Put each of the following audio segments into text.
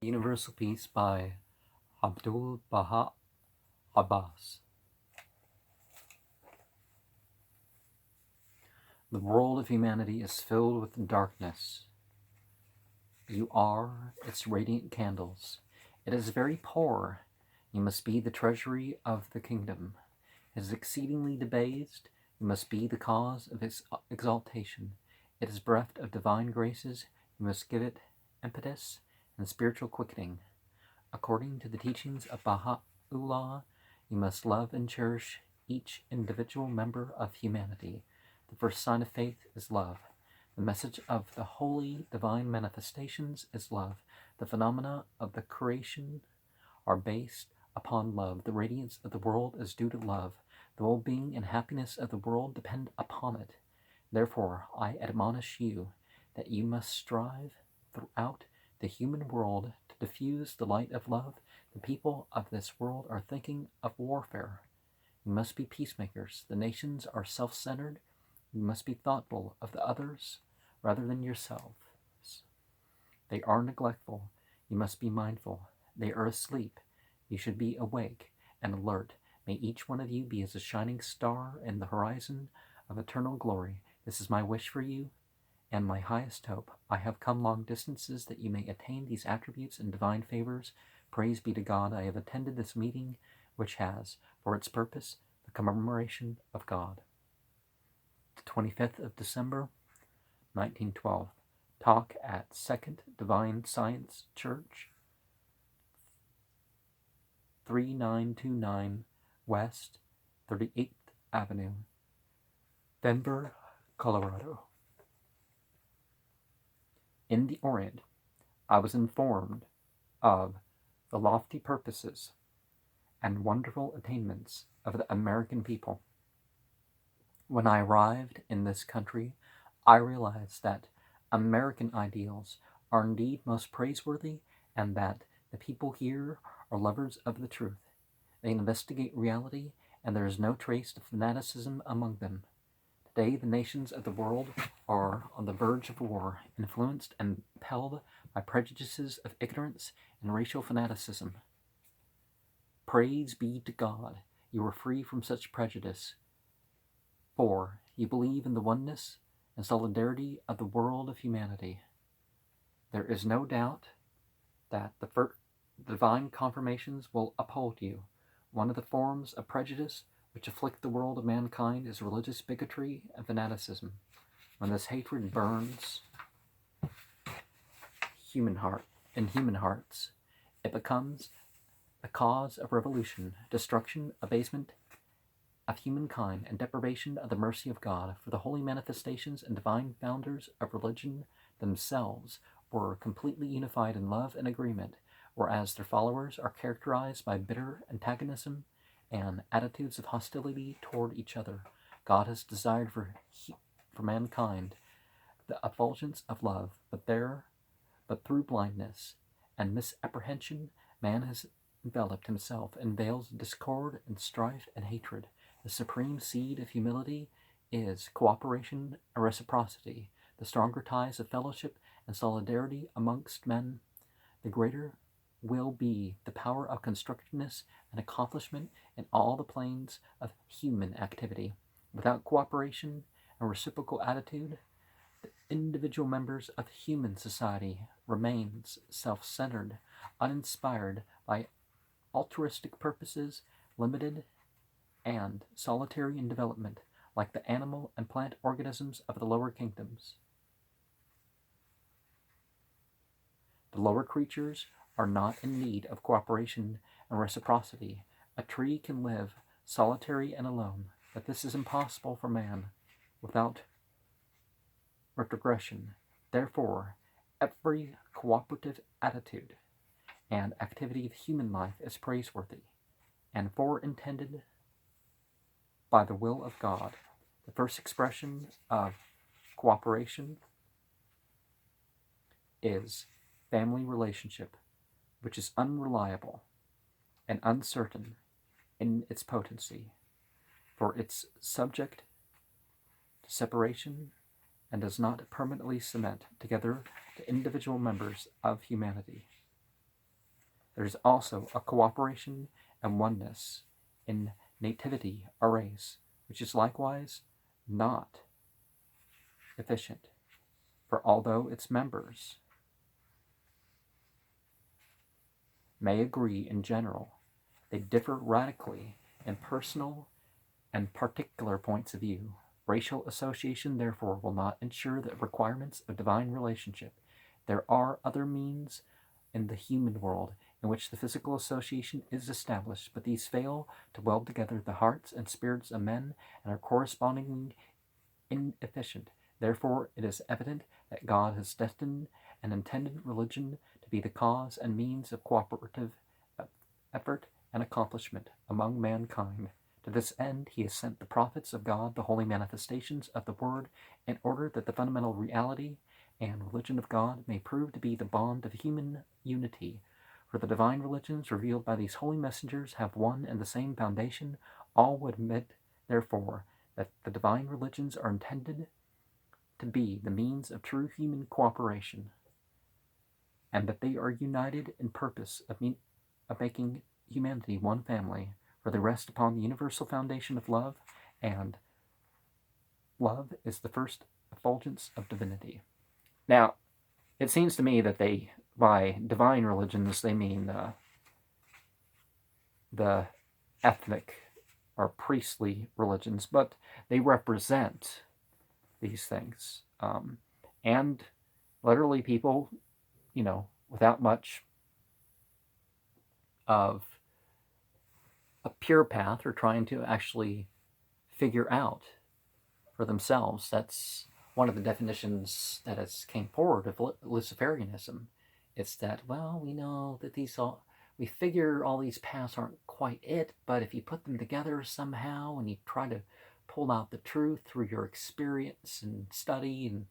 Universal Peace by Abdul Baha Abbas. The world of humanity is filled with darkness. You are its radiant candles. It is very poor. You must be the treasury of the kingdom. It is exceedingly debased. You must be the cause of its exaltation. It is bereft of divine graces. You must give it impetus and spiritual quickening. According to the teachings of Baha'u'llah, you must love and cherish each individual member of humanity. The first sign of faith is love. The message of the holy divine manifestations is love. The phenomena of the creation are based upon love. The radiance of the world is due to love. The well-being and happiness of the world depend upon it. Therefore, I admonish you that you must strive throughout the human world to diffuse the light of love. The people of this world are thinking of warfare. You must be peacemakers. The nations are self-centered. You must be thoughtful of the others rather than yourselves. They are neglectful. You must be mindful. They are asleep. You should be awake and alert. May each one of you be as a shining star in the horizon of eternal glory. This is my wish for you and my highest hope. I have come long distances that you may attain these attributes and divine favors. Praise be to God. I have attended this meeting, which has, for its purpose, the commemoration of God. The 25th of December, 1912. Talk at Second Divine Science Church, 3929 West 38th Avenue, Denver, Colorado. In the Orient, I was informed of the lofty purposes and wonderful attainments of the American people. When I arrived in this country, I realized that American ideals are indeed most praiseworthy and that the people here are lovers of the truth. They investigate reality, and there is no trace of fanaticism among them. Today, the nations of the world are on the verge of war, influenced and impelled by prejudices of ignorance and racial fanaticism. Praise be to God, you are free from such prejudice, for you believe in the oneness and solidarity of the world of humanity. There is no doubt that the divine confirmations will uphold you. One of the forms of prejudice which afflict the world of mankind is religious bigotry and fanaticism. When this hatred burns in human hearts, it becomes the cause of revolution, destruction, abasement of humankind, and deprivation of the mercy of God. For the holy manifestations and divine founders of religion themselves were completely unified in love and agreement, whereas their followers are characterized by bitter antagonism and attitudes of hostility toward each other. God has desired for mankind the effulgence of love, but through blindness and misapprehension, man has enveloped himself in veils of discord and strife and hatred. The supreme seed of humility is cooperation and reciprocity. The stronger ties of fellowship and solidarity amongst men, the greater will be the power of constructiveness and accomplishment in all the planes of human activity. Without cooperation and reciprocal attitude, the individual members of human society remains self-centered, uninspired by altruistic purposes, limited and solitary in development, like the animal and plant organisms of the lower kingdoms. The lower creatures are not in need of cooperation and reciprocity. A tree can live solitary and alone, but this is impossible for man without retrogression. Therefore, every cooperative attitude and activity of human life is praiseworthy and foreintended by the will of God. The first expression of cooperation is family relationship, which is unreliable and uncertain in its potency, for it's subject to separation and does not permanently cement together the individual members of humanity. There's also a cooperation and oneness in nativity arrays, which is likewise not efficient, for although its members may agree in general, they differ radically in personal and particular points of view. Racial association, therefore, will not ensure the requirements of divine relationship. There are other means in the human world in which the physical association is established, but these fail to weld together the hearts and spirits of men and are correspondingly inefficient. Therefore, it is evident that God has destined and intended religion to be the cause and means of cooperative effort and accomplishment among mankind. To this end, he has sent the prophets of God, the holy manifestations of the Word, in order that the fundamental reality and religion of God may prove to be the bond of human unity. For the divine religions revealed by these holy messengers have one and the same foundation. All would admit, therefore, that the divine religions are intended to be the means of true human cooperation, and that they are united in purpose of making humanity one family, for they rest upon the universal foundation of love, and love is the first effulgence of divinity. Now, it seems to me that they, by divine religions, they mean the ethnic or priestly religions, but they represent these things. And literally people, without much of a pure path are trying to actually figure out for themselves. That's one of the definitions that has came forward of Luciferianism. It's that, well, we know that we figure all these paths aren't quite it, but if you put them together somehow and you try to pull out the truth through your experience and study and,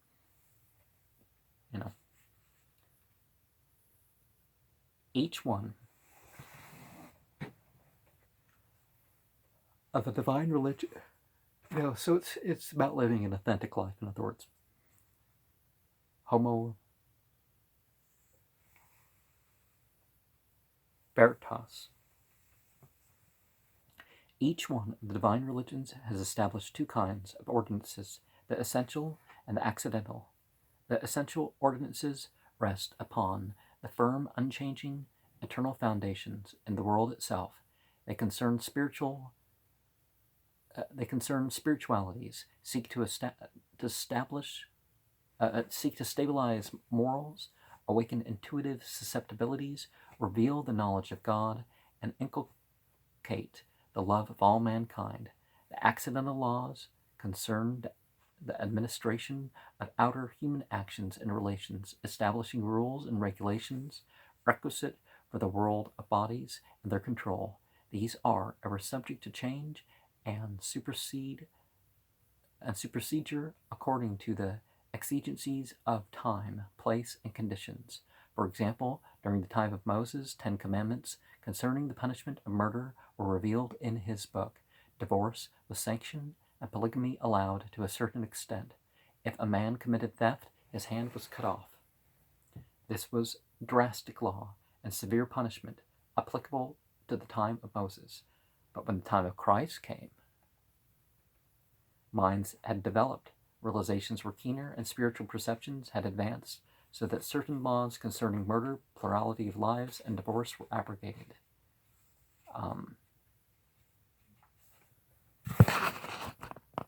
each one of a divine religion. So it's about living an authentic life, in other words. Homo veritas. Each one of the divine religions has established two kinds of ordinances, the essential and the accidental. The essential ordinances rest upon the firm, unchanging, eternal foundations in the world itself. They concern spiritualities, seek to stabilize morals, awaken intuitive susceptibilities, reveal the knowledge of God, and inculcate the love of all mankind. The accidental laws concern the administration of outer human actions and relations, establishing rules and regulations requisite for the world of bodies and their control. These are ever subject to change and supersedure according to the exigencies of time, place, and conditions. For example, during the time of Moses, 10 commandments concerning the punishment of murder were revealed in his book. Divorce was sanctioned and polygamy allowed to a certain extent. If a man committed theft, his hand was cut off. This was drastic law and severe punishment applicable to the time of Moses. But when the time of Christ came, minds had developed, realizations were keener, and spiritual perceptions had advanced, so that certain laws concerning murder, plurality of lives, and divorce were abrogated.